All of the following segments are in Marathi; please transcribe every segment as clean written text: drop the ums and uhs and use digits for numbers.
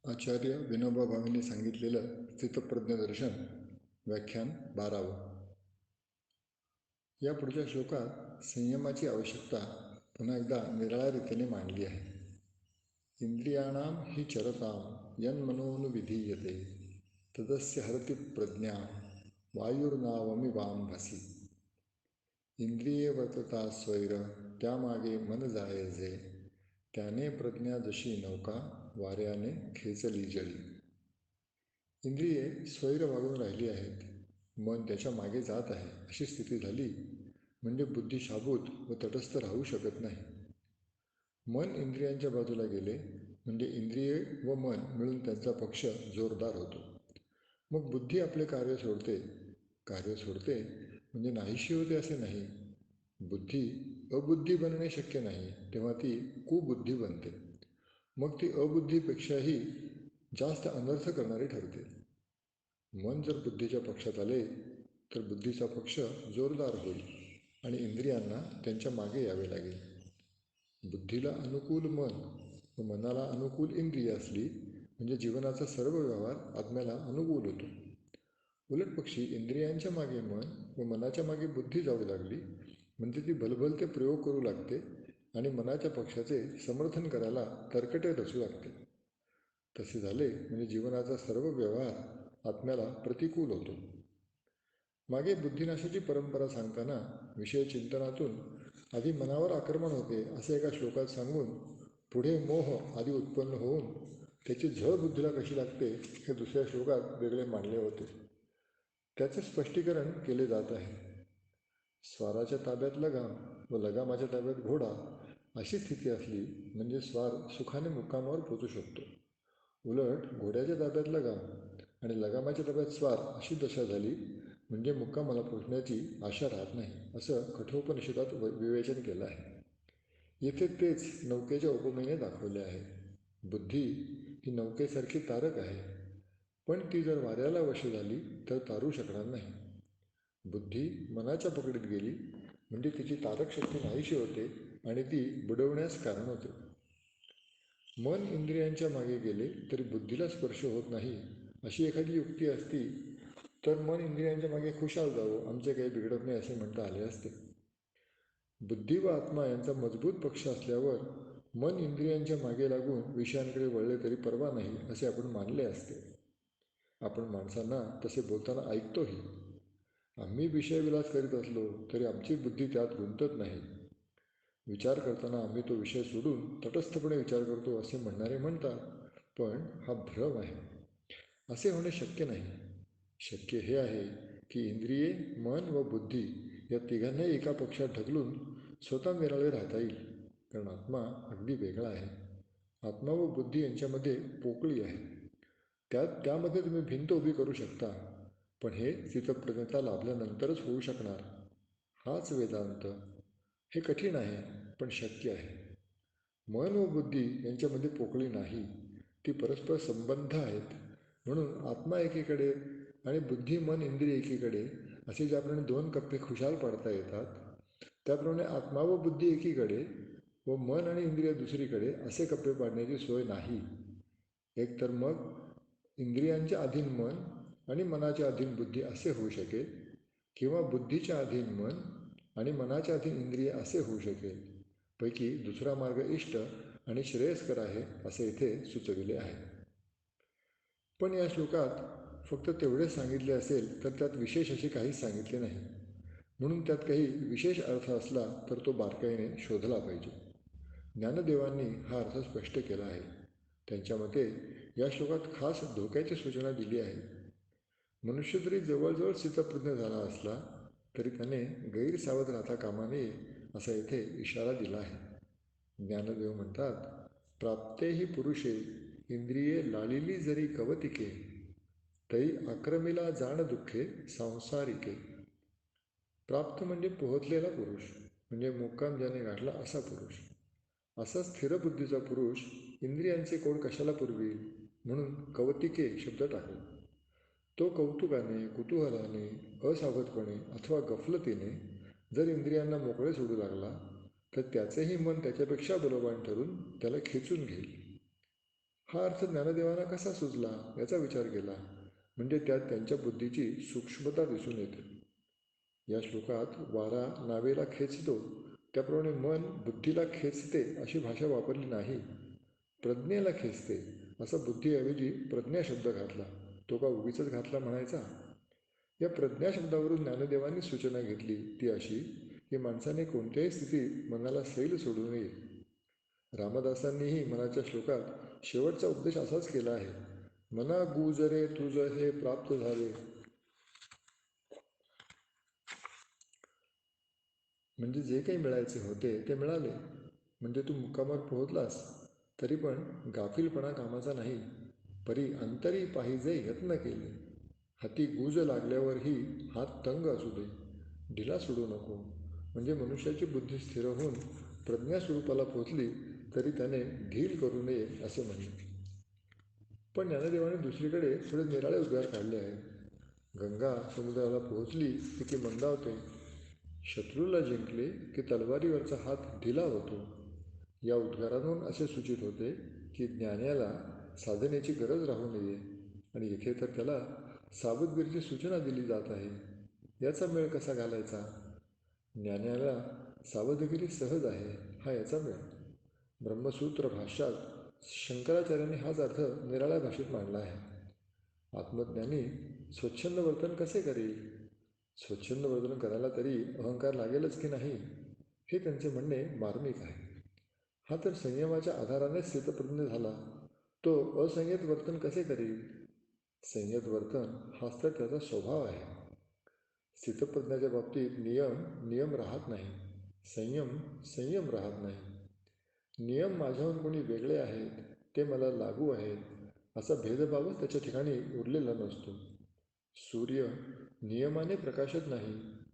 आचार्य विनोबा भावेंनी सांगितलेलं स्थितप्रज्ञ दर्शन व्याख्यान 12. या पुढच्या श्लोकात संयमाची आवश्यकता पुन्हा एकदा निराळ्या रीतीने मांडली आहे. इंद्रियाणाम हि चरताम यन्मनोनुविधीयते तदस्य हरति प्रज्ञा वायुर्नावमिवांभसी. इंद्रिये वर्तता स्वैर त्यामागे मन जाये जे, त्याने प्रज्ञा जशी नौका वाऱ्याने खेचली जळी. इंद्रिये स्वैर वागून राहिली आहेत, मन त्याच्या मागे जात आहे अशी स्थिती झाली म्हणजे बुद्धी शाबूत व तटस्थ राहू शकत नाही. मन इंद्रियांच्या बाजूला गेले म्हणजे इंद्रिये व मन मिळून त्यांचा पक्ष जोरदार होतो. मग बुद्धी आपले कार्य सोडते म्हणजे नाहीशी होते असे नाही. बुद्धी अबुद्धी बनणे शक्य नाही, तेव्हा ती कुबुद्धी बनते. मग ती अबुद्धीपेक्षाही जास्त अनर्थ करणारी ठरते. मन जर बुद्धीच्या पक्षात आले तर बुद्धीचा पक्ष जोरदार होईल आणि इंद्रियांना त्यांच्या मागे यावे लागेल. बुद्धीला अनुकूल मन व मनाला अनुकूल इंद्रिय असली म्हणजे जीवनाचा सर्व व्यवहार आत्म्याला अनुकूल होतो. उलटपक्षी इंद्रियांच्या मागे मन व मनाच्या मागे बुद्धी जाऊ लागली म्हणजे ती भलभलते प्रयोग करू लागते आणि मनाच्या पक्षाचे समर्थन करायला तरकटे रचू लागते. तसे झाले म्हणजे जीवनाचा सर्व व्यवहार आत्म्याला प्रतिकूल होतो. मागे बुद्धिनाशाची परंपरा सांगताना विषय चिंतनातून आधी मनावर आक्रमण होते असे एका श्लोकात सांगून पुढे मोह आदी उत्पन्न होऊन त्याची झळ बुद्धीला कशी लागते हे दुसऱ्या श्लोकात वेगळे मांडले होते. त्याचे स्पष्टीकरण केले जात आहे. स्वाराच्या ताब्यात लगाम व लगामाच्या ताब्यात घोडा अशी स्थिती असली म्हणजे स्वार सुखाने मुक्कामावर पोचू शकतो. उलट घोड्याच्या ताब्यात लगाम आणि लगामाच्या ताब्यात स्वार अशी दशा झाली म्हणजे मुक्कामाला पोचण्याची आशा राहत नाही असं कठोपनिषदात विवेचन केलं आहे. येथे तेच नौकेच्या उपमेने दाखवले आहे. बुद्धी ही नौकेसारखी तारक आहे, पण ती जर वाऱ्याला वश झाली तर तारू शकणार नाही. बुद्धी मनाच्या पकडीत गेली म्हणजे तिची तारक शक्ती नाहीशी होते आणि ती बुडवण्यास कारण होते. मन इंद्रियांच्या मागे गेले तरी बुद्धीला स्पर्श होत नाही अशी एखादी युक्ती असती तर मन इंद्रियांच्या मागे खुशाल जावं, आमचे काही बिघडत नाही असे म्हणता आले असते. बुद्धी व आत्मा यांचा मजबूत पक्ष असल्यावर मन इंद्रियांच्या मागे लागून विषयांकडे वळले तरी पर्वा नाही असे आपण मानले असते. आपण माणसांना तसे बोलताना ऐकतोही. आम्ही विषयविलास करीत असलो तरी आमची बुद्धी त्यात गुंतत नाही. विचार करताना आम्ही तो विषय सोडून तटस्थपणे विचार करतो असे म्हणणारे म्हणतात, पण हा भ्रम आहे. असे होणे शक्य नाही. शक्य हे आहे की इंद्रिये, मन व बुद्धी या तिघांनाही एका पक्षात ढकलून स्वतः निराळे राहता येईल, कारण आत्मा अगदी वेगळा आहे. आत्मा व बुद्धी यांच्यामध्ये पोकळी आहे. त्यामध्ये तुम्ही भिंत उभी करू शकता, पण हे स्थितप्रज्ञता लाभल्यानंतरच होऊ शकणार. हाच वेदांत. हे कठीण आहे पण शक्य आहे. मन व बुद्धी यांच्यामध्ये पोकळी नाही, ती परस्पर संबंध आहेत. म्हणून आत्मा एकीकडे आणि बुद्धी मन इंद्रिय एकीकडे असे ज्याप्रमाणे दोन कप्पे खुशाल पाडता येतात, त्याप्रमाणे आत्मा व बुद्धी एकीकडे व मन आणि इंद्रिय दुसरीकडे असे कप्पे पाडण्याची सोय नाही. एकतर मग इंद्रियांच्या अधीन मन आणि मनाच्या अधीन बुद्धी असे होऊ शकेल, किंवा बुद्धीच्या अधीन मन आणि मनाच्या अधीन इंद्रिय असे होऊ शकेल. पैकी दुसरा मार्ग इष्ट आणि श्रेयस्कर आहे असे इथे सुचविले आहे. पण या श्लोकात फक्त तेवढेच सांगितले असेल तर त्यात विशेष असे काहीच सांगितले नाही. म्हणून त्यात काही विशेष अर्थ असला तर तो बारकाईने शोधला पाहिजे. ज्ञानदेवांनी हा अर्थ स्पष्ट केला आहे. त्यांच्या मते या श्लोकात खास धोक्याची सूचना दिली आहे. मनुष्य जरी जवळजवळ स्थितप्रज्ञ झाला असला तरी त्याने गैरसावध राहता कामा नये असा येथे इशारा दिला आहे. ज्ञानदेव म्हणतात, प्राप्तेही पुरुषे इंद्रिये लालिली जरी कवतिके, तै आक्रमिला जाण दुःखे सांसारिके. प्राप्त म्हणजे पोहोचलेला पुरुष, म्हणजे मुक्काम ज्याने गाठला असा पुरुष. असा स्थिर बुद्धीचा पुरुष इंद्रियांचे कोड कशाला पुरवील म्हणून कवतिके शब्द टाकला. तो कौतुकाने, कुतूहलाने, असावधपणे अथवा गफलतीने जर इंद्रियांना मोकळे सोडू लागला तर त्याचेही मन त्याच्यापेक्षा बलवान ठरून त्याला खेचून घेईल. हा अर्थ ज्ञानदेवांना कसा सुचला याचा विचार केला, म्हणजे त्यात त्यांच्या बुद्धीची सूक्ष्मता दिसून येते. या श्लोकात वारा नावेला खेचतो त्याप्रमाणे मन बुद्धीला खेचते अशी भाषा वापरली नाही. प्रज्ञेला खेचते असा बुद्धीऐवजी प्रज्ञा शब्द घातला. तो का उगीच घातला म्हणायचा? या प्रज्ञा शब्दावरून ज्ञानदेवांनी सूचना घेतली ती अशी की माणसाने कोणत्याही स्थितीत मनाला सैल सोडू नये. रामदासांनीही मनाच्या श्लोकात शेवटचा उपदेश असाच केला आहे. मना गुजरे तुझ हे प्राप्त झाले. म्हणजे जे काही मिळायचे होते ते मिळाले. म्हणजे तू मुक्कामावर पोहोचलास तरी पण गाफीलपणा कामाचा नाही. परी अंतरी पाहिजे यत्न केले. हाती गुज लागल्यावरही हात तंग असू दे, ढिला सोडू नको. म्हणजे मनुष्याची बुद्धी स्थिर होऊन प्रज्ञास्वरूपाला पोहोचली तरी त्याने ढील करू नये असे म्हणले. पण ज्ञानदेवाने दुसरीकडे थोडे निराळे उद्गार काढले आहेत. गंगा समुद्राला पोहोचली की मंदावते. शत्रूला जिंकले की तलवारीवरचा हात ढिला होतो. या उद्गारातून असे सूचित होते की ज्ञानाला साधनेची गरज राहू नये आणि इथे तर त्याला सावधगिरीची सूचना दिली जात आहे. याचा मेळ कसा घालायचा? ज्ञानाला सावधगिरी सहज आहे हा याचा मेळ. ब्रह्मसूत्र भाष्यात शंकराचार्यांनी हाच अर्थ निराळ्या भाषेत मांडला आहे. आत्मज्ञानी स्वच्छंद वर्तन कसे करेल? स्वच्छंद वर्तन करायला तरी अहंकार लागेलच की नाही, हे त्यांचे म्हणणे मार्मिक आहे. हा तर संयमाच्या आधारानेच स्थितप्रज्ञ झाला. तो असंयत वर्तन कसे करेल? संयत वर्तन हाच तर त्याचा स्वभाव आहे. स्थितप्रज्ञाच्या बाबतीत नियम राहत नाही. संयम राहत नाही. नियम माझ्याहून कोणी वेगळे आहेत, ते मला लागू आहेत असा भेदभावच त्याच्या ठिकाणी उरलेला नसतो. सूर्य नियमाने प्रकाशत नाही,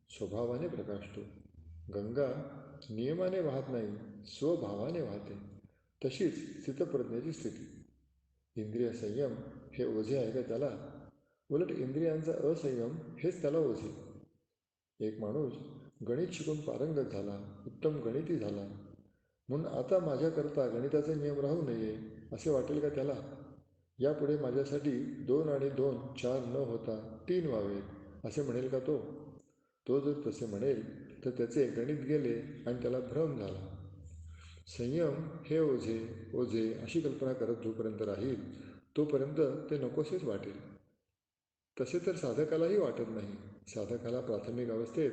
स्वभावाने प्रकाशतो. गंगा नियमाने वाहत नाही, स्वभावाने वाहते. तशीच स्थितप्रज्ञेची स्थिती. इंद्रिय संयम हे ओझे आहे का त्याला? उलट इंद्रियांचा असंयम हेच त्याला ओझे. एक माणूस गणित शिकून पारंगत झाला, उत्तम गणिती झाला, म्हणून आता माझ्याकरता गणिताचे नियम राहू नये असे वाटेल का त्याला? यापुढे माझ्यासाठी 2 आणि 2 4 न होता 3 व्हावेत असे म्हणेल का तो? तो जर तसे म्हणेल तर त्याचे गणित गेले आणि त्याला भ्रम झाला. संयम हे ओझे अशी कल्पना करत जोपर्यंत राहील तोपर्यंत ते नकोसेच वाटेल. तसे तर साधकालाही वाटत नाही. साधकाला प्राथमिक अवस्थेत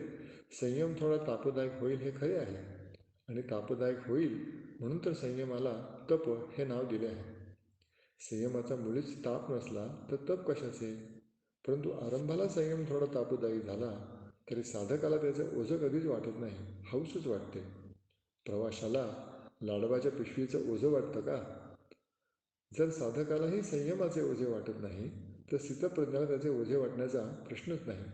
संयम थोडा तापदायक होईल हे खरे आहे, आणि तापदायक होईल म्हणून तर संयमाला तप हे नाव दिले आहे. संयमाचा मुळीच ताप नसला तर तप कशाचे? परंतु आरंभाला संयम थोडा तापदायी झाला तरी साधकाला त्याचं ओझं कधीच वाटत नाही, हौसच वाटते. प्रवाशाला लाडवाच्या पिशवीचं ओझं वाटतं का? जर साधकालाही संयमाचे ओझे वाटत नाही तर स्थितप्रज्ञाला त्याचे ओझे वाटण्याचा प्रश्नच नाही.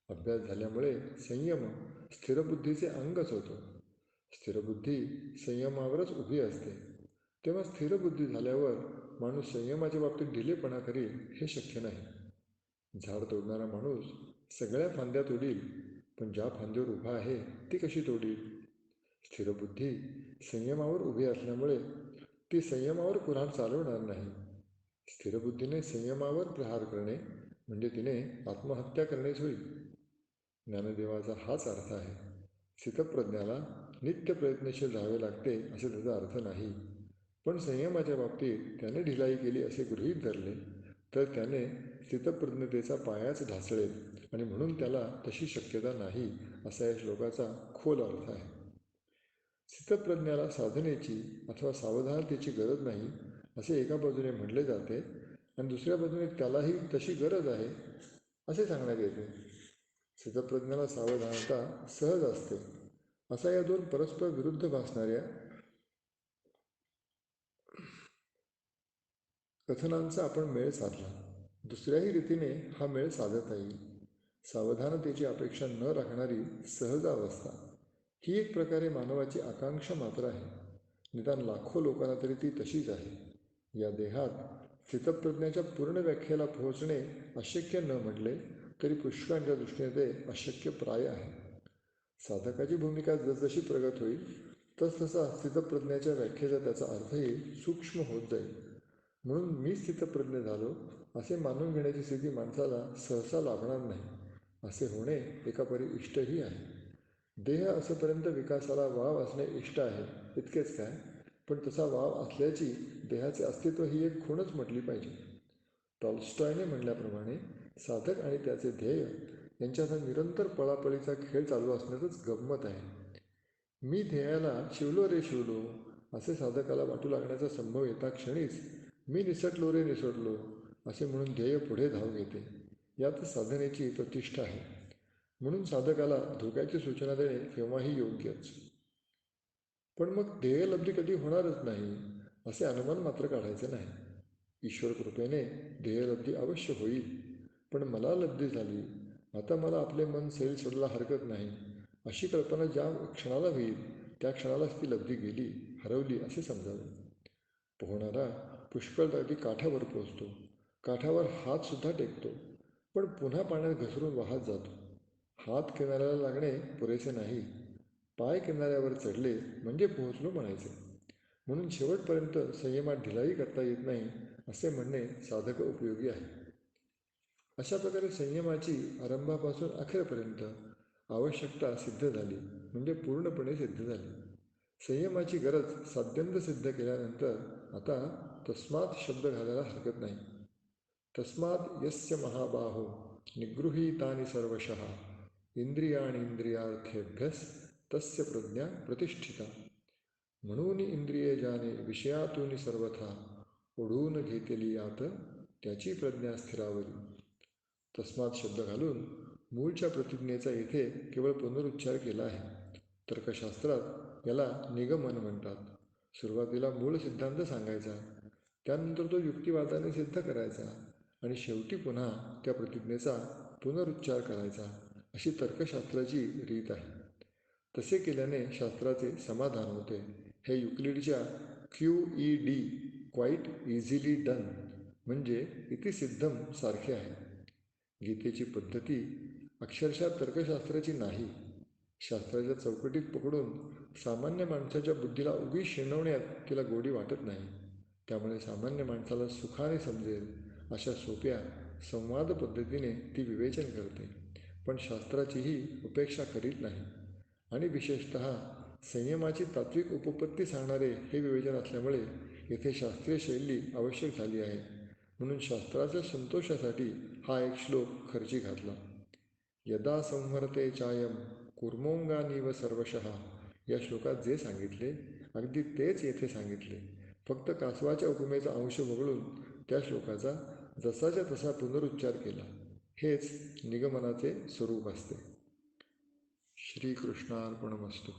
अभ्यास झाल्यामुळे संयम स्थिरबुद्धीचे अंगच होतो. स्थिरबुद्धी संयमावरच उभी असते. तेव्हा स्थिरबुद्धी झाल्यावर माणूस संयमाच्या बाबतीत ढिलेपणा करेल हे शक्य नाही. झाड तोडणारा माणूस सगळ्या फांद्या तोडील, पण ज्या फांद्यावर उभा आहे ती कशी तोडील? स्थिरबुद्धी संयमावर उभी असल्यामुळे ती संयमावर कुऱ्हाड चालवणार नाही. स्थिरबुद्धीने संयमावर प्रहार करणे म्हणजे तिने आत्महत्या करणेच होईल. ज्ञानदेवाचा हाच अर्थ आहे. स्थितप्रज्ञाला नित्य प्रयत्नशील राहावे लागते असे त्याचा अर्थ नाही. पण संयमाच्या बाबतीत त्याने ढिलाई केली असे गृहीत धरले तर त्याने स्थितप्रज्ञतेचा पायाच ढासळेल आणि म्हणून त्याला तशी शक्यता नाही असा या श्लोकाचा खोल अर्थ आहे. स्थितप्रज्ञाला साधनेची अथवा सावधानतेची गरज नाही असे एका बाजूने म्हटले जाते आणि दुसऱ्या बाजूने त्यालाही तशी गरज आहे असे सांगण्यात येते. स्थितप्रज्ञाला सावधानता सहज असते असा या दोन परस्पर विरुद्ध भासणाऱ्या कथनांचा आपण मेळ साधला. दुसऱ्याही रीतीने हा मेळ साधता येईल. सावधानतेची अपेक्षा न राखणारी सहज अवस्था ही एक प्रकारे मानवाची आकांक्षा मात्र आहे. निदान लाखो लोकांना तरी ती तशीच आहे. या देहात स्थितप्रज्ञाच्या पूर्ण व्याख्येला पोहोचणे अशक्य न म्हटले तरी पुष्कळांच्या दृष्टीने ते अशक्य प्राय आहे. साधकाची भूमिका जसजशी प्रगत होईल तसतसा स्थितप्रज्ञाच्या व्याख्येचा त्याचा अर्थही सूक्ष्म होत जाईल. म्हणून मी स्थितप्रज्ञ झालो असे मानून घेण्याची स्थिती माणसाला सहसा लाभणार नाही. असे होणे एका परी इष्टही आहे. देह असेपर्यंत विकासाला वाव असणे इष्ट आहे, इतकेच काय, पण तसा वाव असल्याची देहाचे अस्तित्व ही एक खूणच म्हटली पाहिजे. टॉल्स्टॉयने म्हणल्याप्रमाणे साधक आणि त्याचे ध्येय यांच्यात निरंतर पळापळीचा खेळ चालू असण्यातच गंमत आहे. मी ध्येयाला शिवलो रे शिवलो असे साधकाला वाटू लागण्याचा संभव येता क्षणीच मी निसटलो रे निसटलो असे म्हणून ध्येय पुढे धाव घेते. यात साधनेची प्रतिष्ठा आहे. म्हणून साधकाला धोक्याची सूचना देणे केव्हाही योग्यच. पण मग ध्येयलब्धी कधी होणारच नाही असे अनुमान मात्र काढायचे नाही. ईश्वर कृपेने ध्येयलब्धी अवश्य होईल. पण मला लब्धी झाली, आता मला आपले मन सैल सोडायला हरकत नाही अशी कल्पना ज्या क्षणाला होईल त्या क्षणालाच ती लब्धी गेली, हरवली असे समजावे. पोहणारा पुष्कळ अगदी काठावर पोचतो, काठावर हातसुद्धा टेकतो, पण पुन्हा पाण्यात घसरून वाहत जातो. हात किनाऱ्याला लागणे पुरेसे नाही, पाय किनाऱ्यावर चढले म्हणजे पोहोचलो म्हणायचे. म्हणून शेवटपर्यंत संयमात ढिलाई करता येत नाही असे म्हणणे साधक उपयोगी आहे. अशा प्रकारे संयमाची आरंभापासून अखेरपर्यंत आवश्यकता सिद्ध झाली, म्हणजे पूर्णपणे सिद्ध झाली. संयमाची गरज साध्यंत सिद्ध केल्यानंतर आता तस्मात शब्द घालायला हरकत नाही. तस्मात यस्य महाबाहो निगृहीतानि सर्वशः इंद्रियार्थेभ्यस तस्य प्रज्ञा प्रतिष्ठिता. म्हणून इंद्रिये जाणे विषयातून सर्वथा ओढून घेतली आत त्याची प्रज्ञा स्थिरावली. तस्मात शब्द घालून मूळच्या प्रतिज्ञेचा येथे केवळ पुनरुच्चार केला आहे. तर्कशास्त्रात याला निगमन म्हणतात. सुरुवातीला मूळ सिद्धांत सांगायचा, त्यानंतर तो युक्तिवादाने सिद्ध करायचा आणि शेवटी पुन्हा त्या प्रतिज्ञेचा पुनरुच्चार करायचा, अशी तर्कशास्त्राची रीत आहे. तसे केल्याने शास्त्राचे समाधान होते. हे युक्लिडच्या QED क्वाईट इझिली डन म्हणजे इतिसिद्धम सारखे आहे. गीतेची पद्धती अक्षरशः तर्कशास्त्राची नाही. शास्त्राच्या चौकटीत पकडून सामान्य माणसाच्या बुद्धीला उगी शिणवण्यात तिला गोडी वाटत नाही. त्यामुळे सामान्य माणसाला सुखाने समजेल अशा सोप्या संवाद पद्धतीने ती विवेचन करते, पण शास्त्राचीही उपेक्षा करीत नाही. आणि विशेषत संयमाची तात्विक उपपत्ती सांगणारे हे विवेचन असल्यामुळे येथे शास्त्रीय शैली आवश्यक झाली आहे. म्हणून शास्त्राच्या संतोषासाठी हा एक श्लोक खर्ची घातला. यदा संहरते चायम कुर्मोंगानीव सर्वशः या श्लोकात जे सांगितले अगदी तेच येथे सांगितले. फक्त कासवाच्या उपमेचा अंश वगळून त्या श्लोकाचा जसाच्या तसा पुनरुच्चार केला. हेच निगमनाचे स्वरूप असते. श्रीकृष्णार्पणमस्तु.